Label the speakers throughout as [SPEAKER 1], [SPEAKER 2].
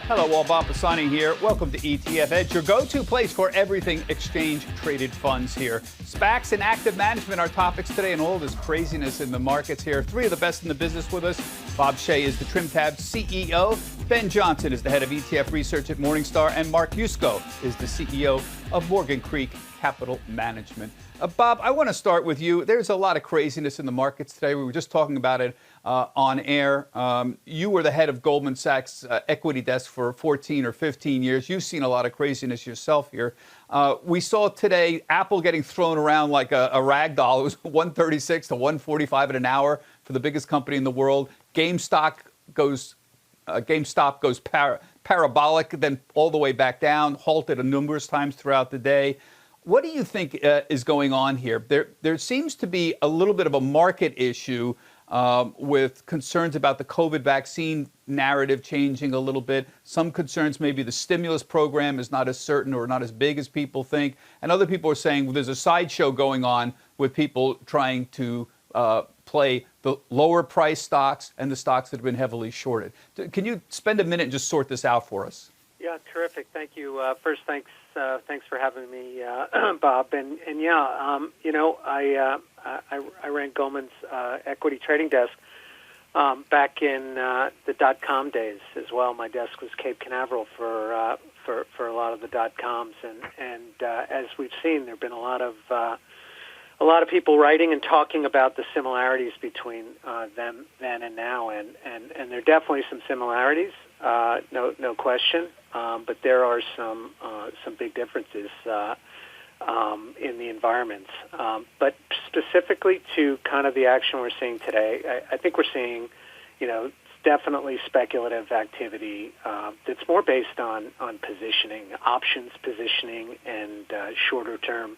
[SPEAKER 1] Hello, all. Bob Pisani here. Welcome to ETF Edge, your go-to place for everything exchange-traded funds here. SPACs and active management are topics today, and all this craziness in the markets here. Three of the best in the business with us. Bob Shea is the TrimTab CEO. Ben Johnson is the head of ETF research at Morningstar, and Mark Yusko is the CEO of Morgan Creek Capital Management. Bob, I want to start with you. There's a lot of craziness in the markets today. We were just talking about it on air. You were the head of Goldman Sachs equity desk for 14 or 15 years. You've seen a lot of craziness yourself here. We saw today Apple getting thrown around like a rag doll. It was 136 to 145 an hour for the biggest company in the world. GameStop goes parabolic, then all the way back down, halted numerous times throughout the day. What do you think is going on here? There seems to be a little bit of a market issue with concerns about the COVID vaccine narrative changing a little bit. Some concerns maybe the stimulus program is not as certain or not as big as people think. And other people are saying, well, there's a sideshow going on with people trying to play the lower price stocks and the stocks that have been heavily shorted. Can you spend a minute and just sort this out for us?
[SPEAKER 2] Yeah, terrific. Thank you. First, thanks for having me, Bob. And yeah, I ran Goldman's equity trading desk back in the dot-com days as well. My desk was Cape Canaveral for a lot of the dot-coms, and as we've seen, there've been a lot of people writing and talking about the similarities between them then and now, and there are definitely some similarities, no question. But there are some big differences in the environments. But specifically to kind of the action we're seeing today, I think we're seeing, definitely speculative activity that's more based on positioning, options positioning, and shorter-term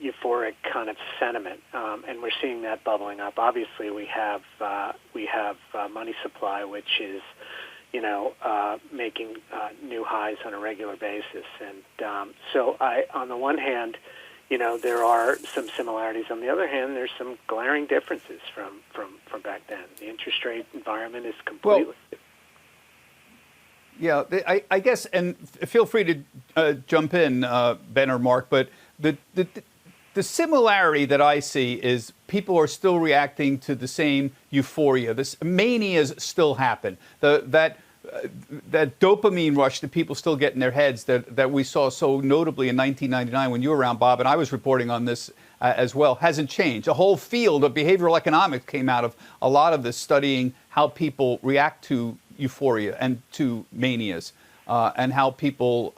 [SPEAKER 2] euphoric kind of sentiment, and we're seeing that bubbling up. Obviously, we have money supply, which is making new highs on a regular basis. And so on the one hand, there are some similarities. On the other hand, there's some glaring differences from back then. The interest rate environment is completely...
[SPEAKER 1] Well, yeah, I guess, and feel free to jump in, Ben or Mark, but the similarity that I see is people are still reacting to the same euphoria. This manias still happen. That dopamine rush that people still get in their heads that we saw so notably in 1999 when you were around, Bob, and I was reporting on this as well, hasn't changed. A whole field of behavioral economics came out of a lot of this, studying how people react to euphoria and to manias, and how people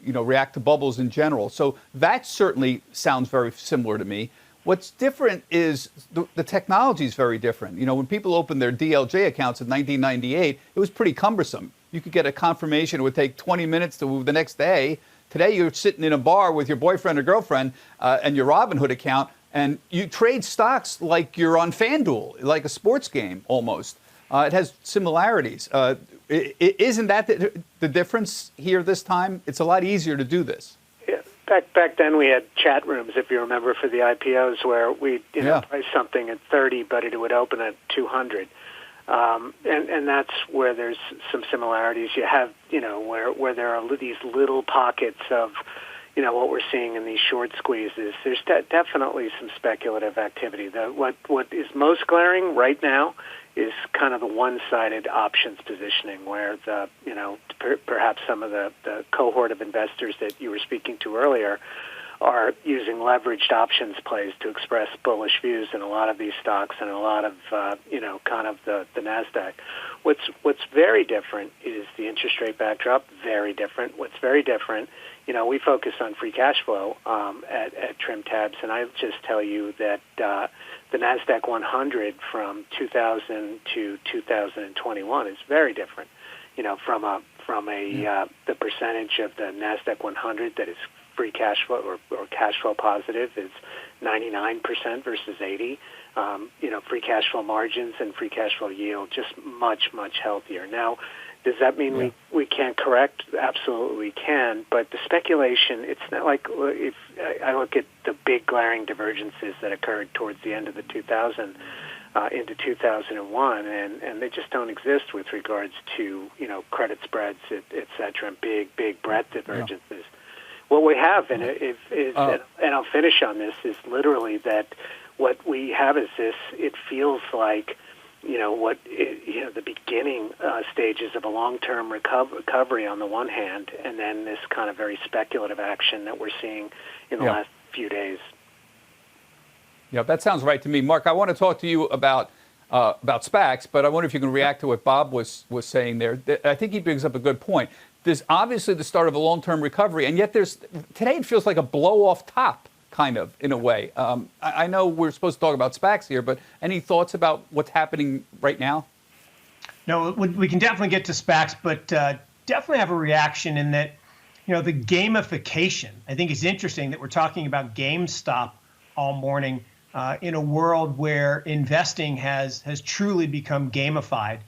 [SPEAKER 1] react to bubbles in general. So that certainly sounds very similar to me. What's different is the technology is very different. When people opened their DLJ accounts in 1998, it was pretty cumbersome. You could get a confirmation. It would take 20 minutes to the next day. Today, you're sitting in a bar with your boyfriend or girlfriend and your Robinhood account, and you trade stocks like you're on FanDuel, like a sports game almost. It has similarities. Isn't that the difference here this time? It's a lot easier to do this.
[SPEAKER 2] Yeah. Back then we had chat rooms, if you remember, for the IPOs where we price something at 30, but it would open at 200. And that's where there's some similarities. You have, where there are these little pockets of, what we're seeing in these short squeezes. There's definitely some speculative activity. What is most glaring right now is kind of the one-sided options positioning, where perhaps some of the cohort of investors that you were speaking to earlier are using leveraged options plays to express bullish views in a lot of these stocks and a lot of kind of the Nasdaq. What's very different is the interest rate backdrop. Very different. What's very different, we focus on free cash flow at TrimTabs, and I'll just tell you that the Nasdaq 100 from 2000 to 2021 is very different. From the percentage of the Nasdaq 100 that is free cash flow or cash flow positive is 99% versus 80%. Free cash flow margins and free cash flow yield just much, much healthier. Now, does that mean we can't correct? Absolutely we can. But the speculation, it's not like if I look at the big glaring divergences that occurred towards the end of the 2000 into 2001, and they just don't exist with regards to credit spreads, et cetera, and big breadth divergences. Yeah. What we have, and I'll finish on this, is literally that what we have is this. It feels like the beginning stages of a long-term recovery on the one hand, and then this kind of very speculative action that we're seeing in the last few days.
[SPEAKER 1] Yeah, that sounds right to me. Mark, I want to talk to you about SPACs, but I wonder if you can react to what Bob was saying there. I think he brings up a good point. There's obviously the start of a long-term recovery, and yet today it feels like a blow-off top, kind of, in a way. I know we're supposed to talk about SPACs here, but any thoughts about what's happening right now?
[SPEAKER 3] No, we can definitely get to SPACs, but definitely have a reaction in that, the gamification. I think it's interesting that we're talking about GameStop all morning in a world where investing has truly become gamified.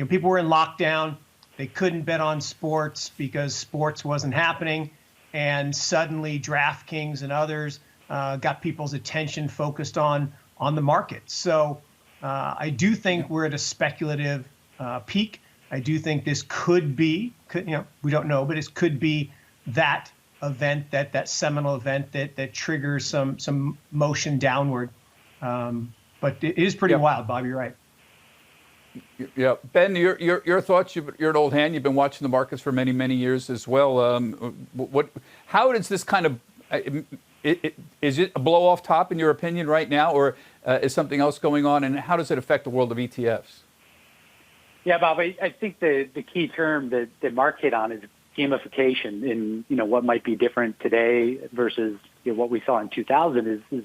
[SPEAKER 3] People were in lockdown. They couldn't bet on sports because sports wasn't happening. And suddenly DraftKings and others got people's attention focused on the market. So I do think we're at a speculative peak. I do think this could be, we don't know, but it could be that event, that seminal event that triggers some motion downward. But it is pretty wild, Bob. You're right.
[SPEAKER 1] Yeah, Ben, your thoughts. You're an old hand. You've been watching the markets for many years as well. How does this kind of is it a blow off top in your opinion right now, or is something else going on? And how does it affect the world of ETFs?
[SPEAKER 4] Yeah, Bob, I think the key term that Mark hit on is gamification. And what might be different today versus what we saw in 2000 is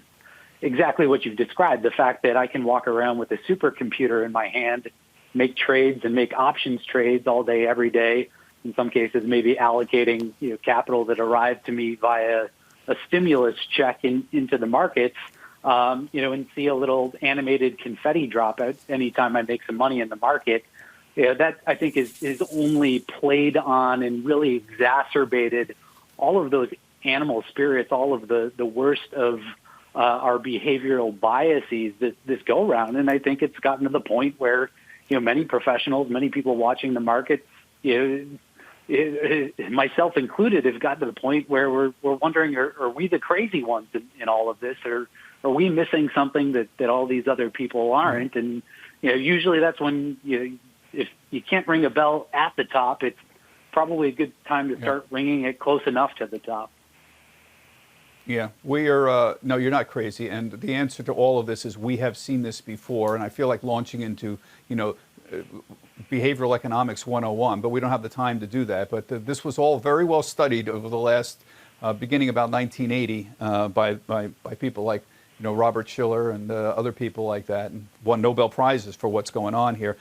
[SPEAKER 4] exactly what you've described. The fact that I can walk around with a supercomputer in my hand, make trades and make options trades all day, every day. In some cases, maybe allocating capital that arrived to me via a stimulus check into the markets, and see a little animated confetti drop out anytime I make some money in the market. That I think is only played on and really exacerbated all of those animal spirits, all of the worst of our behavioral biases this go around. And I think it's gotten to the point where, many professionals, many people watching the market, myself included, have gotten to the point where we're wondering, are we the crazy ones in all of this, or are we missing something that all these other people aren't? And, usually that's when, if you can't ring a bell at the top, it's probably a good time to start ringing it close enough to the top.
[SPEAKER 1] Yeah, we are. No, you're not crazy. And the answer to all of this is we have seen this before. And I feel like launching into, behavioral economics 101, but we don't have the time to do that. But this was all very well studied over the last, beginning about 1980, by people like, Robert Shiller and other people like that, and won Nobel Prizes for what's going on here.